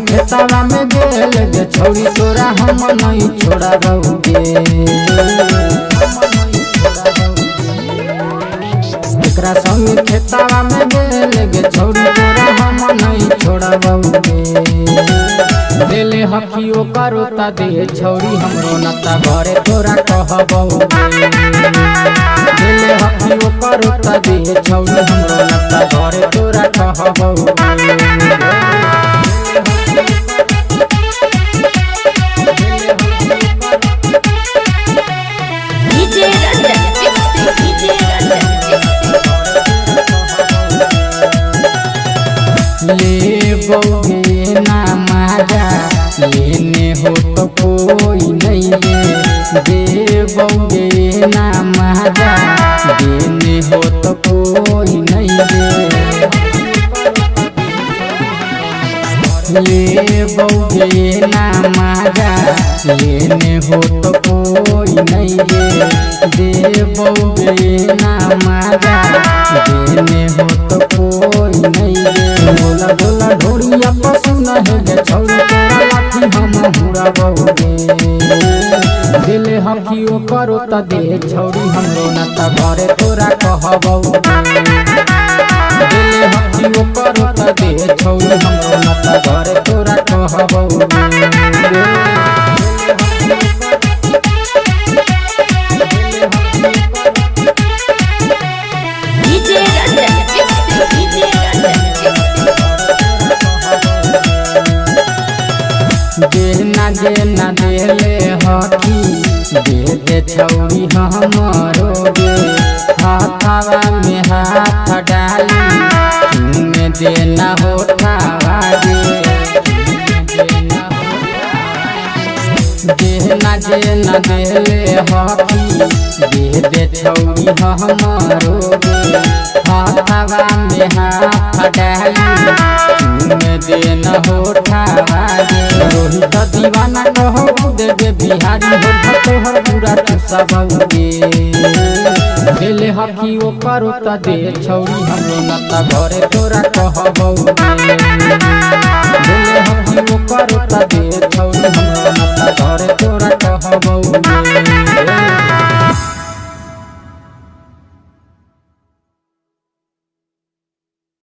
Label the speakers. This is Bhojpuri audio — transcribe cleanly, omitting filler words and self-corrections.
Speaker 1: खेतवा में गेल गे छोड़ी तोरा हम नहीं छोड़ा रहोगे। एकरा संग खेतवा में गेल गे छोड़ी तोरा हम नहीं छोड़ा रहोगे। दिले हकियो करो ता दे छौरी हमरो नता घरे तोरा कहबोगे। दिले हकियो करो ता दे छौरी हमरो नता घरे तोरा कहबोगे। ले बौगे ना माजा लेने हो तो कोई नहीं है। दे बौगे ना माजा देने हो तो कोई नहीं है। ले बौगे ना माजा लेने हो तो कोई नहीं है। दे बौगे ना माजा देने हो तो कोई नहीं है। बोला बोला ढोड़िया पसंद है गे छौरी तोरा लाठी हम हुरा बौगे। दिले हकियो करो त दे छौरी हमरो नता घरे तोरा कहबोगे। दिले हकियो करो त दे छौरी हमरो नता घरे तोरा कहबोगे। जेना देले हकी दे दे छौरी हमरो गे। हाथवा में हाथ डाली तुमे देना होठावा गे। जेना देले हकी दे दे छौरी हमरो गे। हाथवा में हाथ डाली तुमे देना होठावा गे। रोहित दीवाना कहो देवे बिहारी हो तोहर पूरा चुसाबोगे। दिले हकियो करो त दे छौरी हमरो नता घरे तोरा कहबोगे। दिले हकियो करो त दे छौरी हमरो नता घरे तोरा कहबोगे।